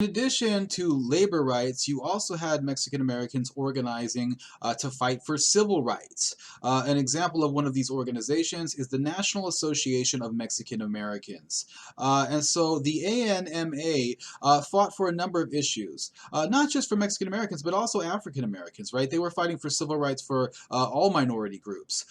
In addition to labor rights, you also had Mexican Americans organizing to fight for civil rights. An example of one of these organizations is the National Association of Mexican Americans. And so the ANMA fought for a number of issues, not just for Mexican Americans, but also African Americans, right? They were fighting for civil rights for all minority groups.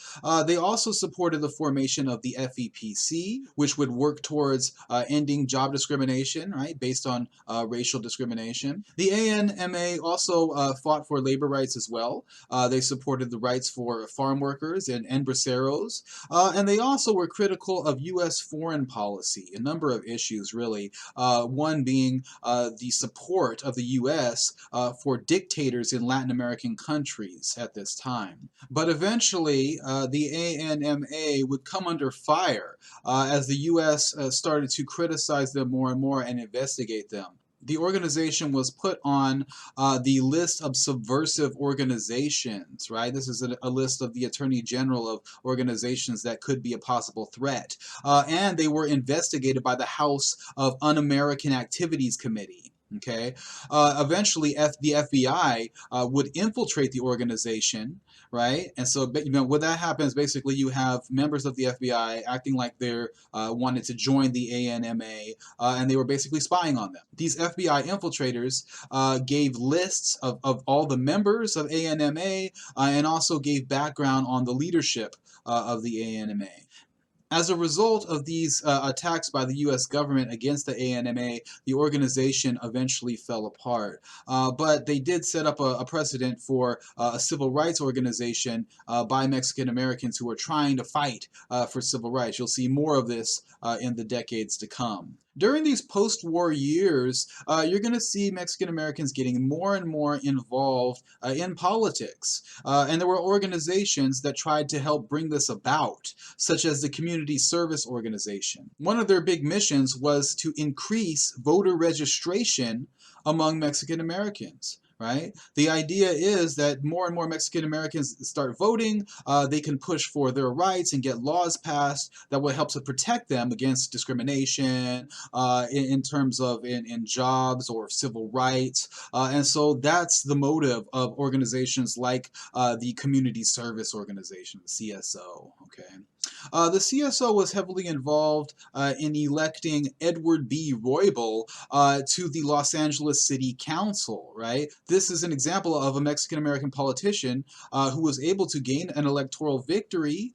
They also supported the formation of the FEPC, which would work towards ending job discrimination, right, based on racial discrimination. The ANMA also fought for labor rights as well. They supported the rights for farm workers and embraceiros, and they also were critical of U.S. foreign policy, a number of issues really, one being the support of the U.S. For dictators in Latin American countries at this time. But eventually, the ANMA would come under fire as the U.S. Started to criticize them more and more and investigate them. The organization was put on the list of subversive organizations, right? This is a list of the Attorney General of organizations that could be a possible threat. And they were investigated by the House of Un-American Activities Committee. Okay. Eventually, the FBI would infiltrate the organization, right? And so, when that happens, basically you have members of the FBI acting like they're wanted to join the ANMA, and they were basically spying on them. These FBI infiltrators gave lists of all the members of ANMA and also gave background on the leadership of the ANMA. As a result of these attacks by the U.S. government against the ANMA, the organization eventually fell apart. But they did set up a precedent for a civil rights organization by Mexican Americans who were trying to fight for civil rights. You'll see more of this in the decades to come. During these post-war years, you're going to see Mexican Americans getting more and more involved in politics. And there were organizations that tried to help bring this about, such as the Community Service Organization. One of their big missions was to increase voter registration among Mexican Americans. Right? The idea is that more and more Mexican Americans start voting, they can push for their rights and get laws passed that will help to protect them against discrimination in terms of in jobs or civil rights. And so that's the motive of organizations like the Community Service Organization, the CSO. Okay. The CSO was heavily involved in electing Edward B. Roybal to the Los Angeles City Council, right? This is an example of a Mexican-American politician who was able to gain an electoral victory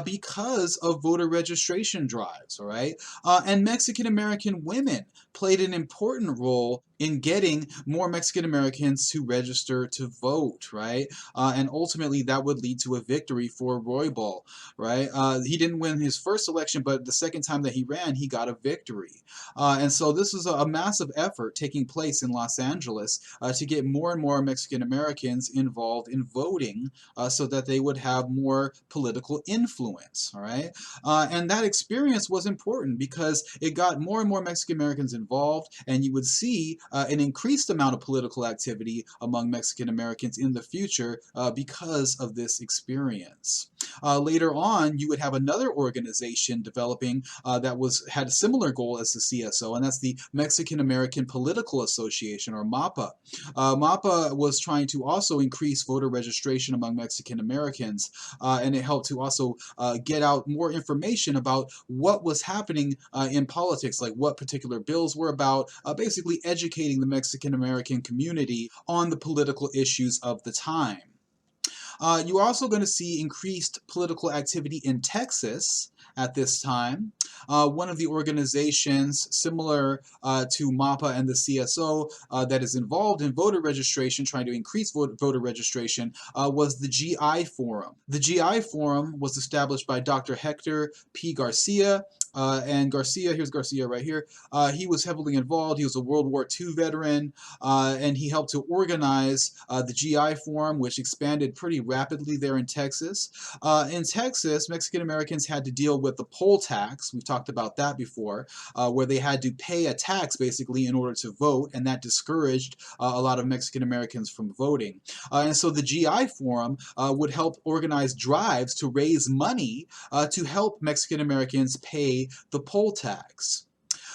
because of voter registration drives, all right? And Mexican-American women played an important role in getting more Mexican Americans to register to vote, right? And ultimately that would lead to a victory for Roybal, right? He didn't win his first election, but the second time that he ran, he got a victory. And so this is a massive effort taking place in Los Angeles to get more and more Mexican Americans involved in voting so that they would have more political influence, all right? And that experience was important because it got more and more Mexican Americans involved, and you would see an increased amount of political activity among Mexican Americans in the future because of this experience. Later on, you would have another organization developing that had a similar goal as the CSO, and that's the Mexican American Political Association, or MAPA. MAPA was trying to also increase voter registration among Mexican Americans, and it helped to also get out more information about what was happening in politics, like what particular bills were about, basically educating the Mexican American community on the political issues of the time. You're also going to see increased political activity in Texas at this time. One of the organizations similar to MAPA and the CSO that is involved in voter registration, trying to increase voter registration, was the GI Forum. The GI Forum was established by Dr. Hector P. Garcia, and Garcia, here's Garcia right here, he was heavily involved. He was a World War II veteran, and he helped to organize the GI Forum, which expanded pretty rapidly there in Texas. In Texas, Mexican Americans had to deal with the poll tax. We've talked about that before, where they had to pay a tax basically in order to vote, and that discouraged a lot of Mexican Americans from voting. And so the GI Forum would help organize drives to raise money to help Mexican Americans pay the poll tax.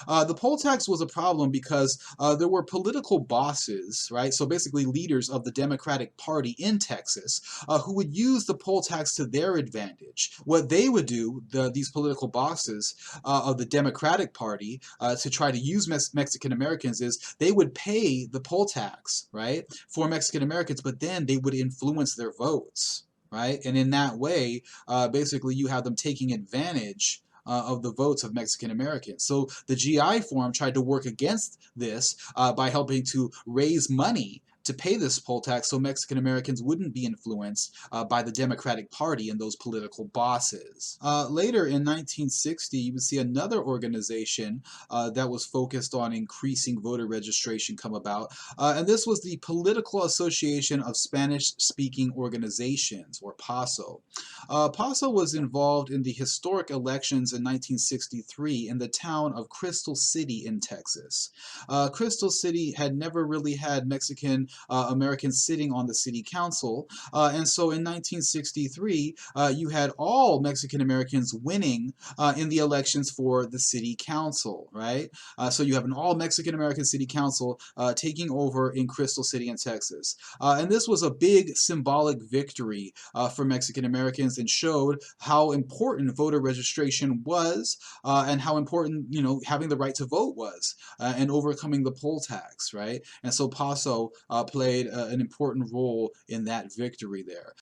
The poll tax was a problem because there were political bosses, right? So basically, leaders of the Democratic Party in Texas who would use the poll tax to their advantage. What they would do, these political bosses of the Democratic Party, to try to use Mexican Americans is they would pay the poll tax, right, for Mexican Americans, but then they would influence their votes, right? And in that way, basically, you have them taking advantage of the votes of Mexican Americans. So the GI Forum tried to work against this by helping to raise money to pay this poll tax so Mexican Americans wouldn't be influenced by the Democratic Party and those political bosses. Later in 1960, you would see another organization that was focused on increasing voter registration come about, and this was the Political Association of Spanish-Speaking Organizations, or PASO. PASO was involved in the historic elections in 1963 in the town of Crystal City in Texas. Crystal City had never really had Mexican Americans sitting on the city council, and so in 1963, you had all Mexican Americans winning in the elections for the city council, right? So you have an all Mexican American city council taking over in Crystal City in Texas. And this was a big symbolic victory for Mexican Americans and showed how important voter registration was and how important, having the right to vote was and overcoming the poll tax, right? And so PASO played an important role in that victory there.